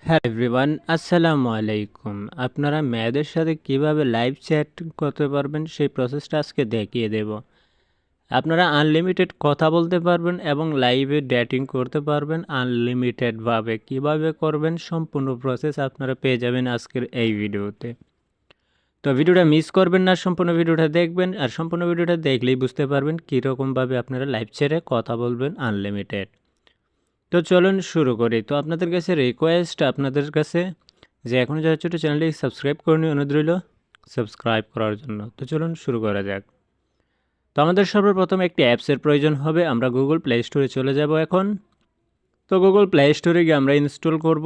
Hello everyone, আসসালামু আলাইকুম। আপনারা মেয়েদের সাথে কিভাবে লাইভ চ্যাট করতে পারবেন সেই প্রসেসটা আজকে দেখিয়ে দেব। আপনারা আনলিমিটেড কথা বলতে পারবেন এবং লাইভে ডেটিং করতে পারবেন আনলিমিটেডভাবে। কিভাবে করবেন সম্পূর্ণ প্রসেস আপনারা পেয়ে যাবেন আজকের এই ভিডিওতে। তো ভিডিওটা মিস করবেন না, সম্পূর্ণ ভিডিওটা দেখবেন। আর সম্পূর্ণ ভিডিওটা দেখলেই বুঝতে পারবেন কীরকমভাবে আপনারা লাইভ চ্যাটে কথা বলবেন আনলিমিটেড। তো চলুন শুরু করি। তো আপনাদের কাছে রিকোয়েস্ট, আপনাদের কাছে যে এখনও যারা ছোটো চ্যানেলটি সাবস্ক্রাইব করেনি, অনুরোধ রইল সাবস্ক্রাইব করার জন্য। তো চলুন শুরু করা যাক। তো আমাদের সর্বপ্রথম একটি অ্যাপসের প্রয়োজন হবে। আমরা গুগল প্লে স্টোরে চলে যাব এখন। তো গুগল প্লে স্টোরে গিয়ে আমরা ইনস্টল করব।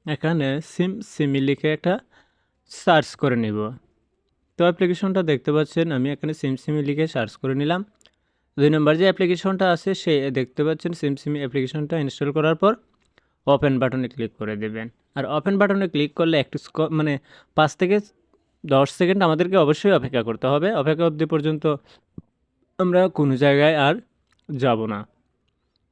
এখানে সিমি লিখে একটা সার্চ করে নিব। তো অ্যাপ্লিকেশনটা দেখতে পাচ্ছেন, আমি এখানে সিমি লিখে সার্চ করে নিলাম। 2 নম্বর যে অ্যাপ্লিকেশনটা আছে সে দেখতে পাচ্ছেন সিমি অ্যাপ্লিকেশনটা ইনস্টল করার পর ওপেন বাটনে ক্লিক করে দেবেন। আর ওপেন বাটনে ক্লিক করলে একটু 5 থেকে 10 সেকেন্ড আমাদেরকে অবশ্যই অপেক্ষা করতে হবে। অপেক্ষা অবধি পর্যন্ত আমরা কোনো জায়গায় আর যাব না।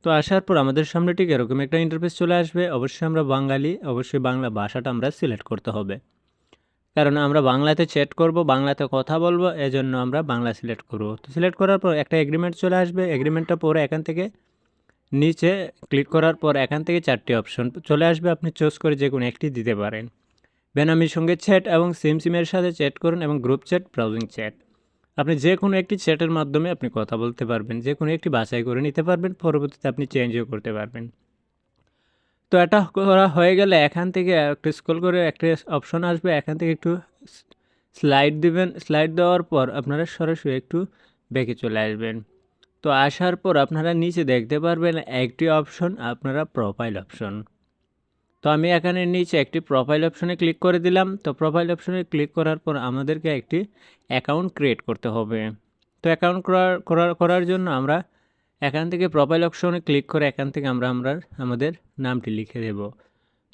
তো আসার পর আমাদের সামনে ঠিক এরকম একটা ইন্টারফেস চলে আসবে। অবশ্যই আমরা বাঙালি, অবশ্যই বাংলা ভাষাটা আমরা সিলেক্ট করতে হবে। কারণ আমরা বাংলাতে চ্যাট করব, বাংলাতে কথা বলবো, এজন্য আমরা বাংলা সিলেক্ট করব। তো সিলেক্ট করার পর একটা এগ্রিমেন্ট চলে আসবে। এগ্রিমেন্টটা পরে এখান থেকে নিচে ক্লিক করার পর এখান থেকে 4টি অপশন চলে আসবে। আপনি চুজ করে যে কোনো একটি দিতে পারেন। বেনামির সঙ্গে চ্যাট এবং সিমের সাথে চ্যাট করুন এবং গ্রুপ চ্যাট, ব্রাউজিং চ্যাট। আপনি যে কোনো একটি চ্যাটের মাধ্যমে আপনি কথা বলতে পারবেন, যে কোনো একটি বাছাই করে নিতে পারবেন, পরবর্তীতে আপনি চেঞ্জও করতে পারবেন। তো এটা করা হয়ে গেলে এখান থেকে একটু স্ক্রল করে একটা অপশন আসবে, এখান থেকে একটু স্লাইড দিবেন। স্লাইড দেওয়ার পর আপনারা সরাসরি একটু ব্যাকে চলে আসবেন। তো আসার পর আপনারা নিচে দেখতে পারবেন একটি অপশন, আপনারা প্রোফাইল অপশন। তো আমি এখানে নিচে একটি প্রোফাইল অপশনে ক্লিক করে দিলাম। তো প্রোফাইল অপশনে ক্লিক করার পর আমাদেরকে একটি অ্যাকাউন্ট ক্রিয়েট করতে হবে। তো অ্যাকাউন্ট করার জন্য আমরা এখান থেকে প্রোফাইল অপশনে ক্লিক করে এখান থেকে আমরা আমাদের নামটি লিখে দেব।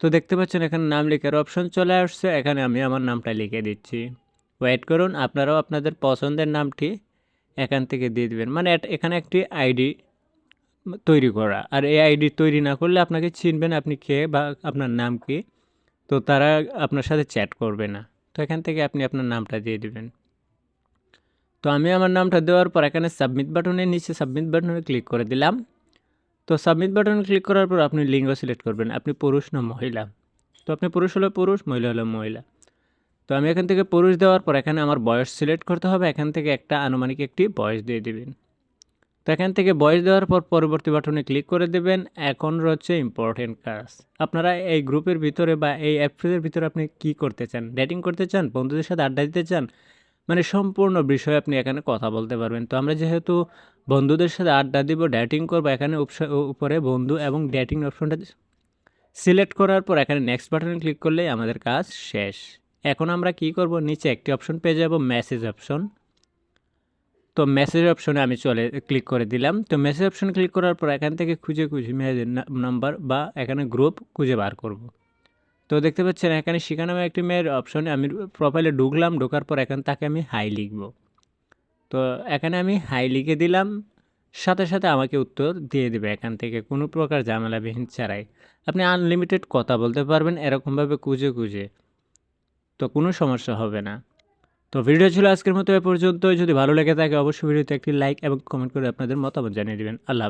তো দেখতে পাচ্ছেন এখানে নাম লেখার অপশন চলে আসছে। এখানে আমি আমার নামটা লিখে দিচ্ছি। ওয়েট করুন, আপনারাও আপনাদের পছন্দের নামটি এখান থেকে দিয়ে দেবেন। মানে এখানে একটি আইডি তৈরি করা। আর এই আইডি তৈরি না করলে আপনাকে চিনবেন আপনি কে বা আপনার নাম কি, তো তারা আপনার সাথে চ্যাট করবে না। তো এখান থেকে আপনি আপনার নামটা দিয়ে দেবেন। তো আমি আমার নামটা দেওয়ার পর এখানে সাবমিট বাটনের নিচে সাবমিট বাটনে ক্লিক করে দিলাম। তো সাবমিট বাটনে ক্লিক করার পর আপনি লিঙ্গ সিলেক্ট করবেন, আপনি পুরুষ না মহিলা। তো আপনি পুরুষ হলে পুরুষ, মহিলা হলে মহিলা। তো আমি এখান থেকে পুরুষ দেওয়ার পর এখানে আমার বয়স সিলেক্ট করতে হবে। এখান থেকে একটা আনুমানিক একটি বয়স দিয়ে দেবেন। তো এখান থেকে বয়স দেওয়ার পর পরবর্তী বাটনে ক্লিক করে দেবেন। এখন রয়েছে ইম্পর্টেন্ট কাজ। আপনারা এই গ্রুপের ভিতরে বা এই অ্যাপসের ভিতরে আপনি কি করতে চান? ডেটিং করতে চান, বন্ধুদের সাথে আড্ডা দিতে চান, মানে সম্পূর্ণ বিষয়ে আপনি এখানে কথা বলতে পারবেন। তো আমরা যেহেতু বন্ধুদের সাথে আড্ডা দিব, ডেটিং করবো, এখানে উপরে বন্ধু এবং ডেটিং অপশনটা সিলেক্ট করার পর এখানে নেক্সট বাটনে ক্লিক করলেই আমাদের কাজ শেষ। এখন আমরা কি করব, নিচে একটি অপশন পেয়ে যাব, মেসেজ অপশন। তো মেসেজ অপশনে আমি ক্লিক করে দিলাম। তো মেসেজ অপশন ক্লিক করার পর এখান থেকে খুঁজে মেয়েদের নাম্বার বা এখানে গ্রুপ খুঁজে বার করব। তো দেখতে পাচ্ছেন এখানে শিখা নামে একটি মেয়ের অপশনে আমি প্রোফাইলে ঢুকলাম। ঢোকার পর এখান তাকে আমি হাই লিখব। তো এখানে আমি হাই লিখে দিলাম, সাথে সাথে আমাকে উত্তর দিয়ে দেবে এখান থেকে কোনো প্রকার ঝামেলাবিহীন ছাড়াই। আপনি আনলিমিটেড কথা বলতে পারবেন এরকমভাবে খুঁজে। তো কোনো সমস্যা হবে না। তো ভিডিও ছিল আজকের মতো এ পর্যন্ত। যদি ভালো লেগে থাকে অবশ্যই ভিডিওতে একটি লাইক এবং কমেন্ট করে আপনাদের মতামত জানিয়ে দেবেন। আল্লাহ হাফেজ।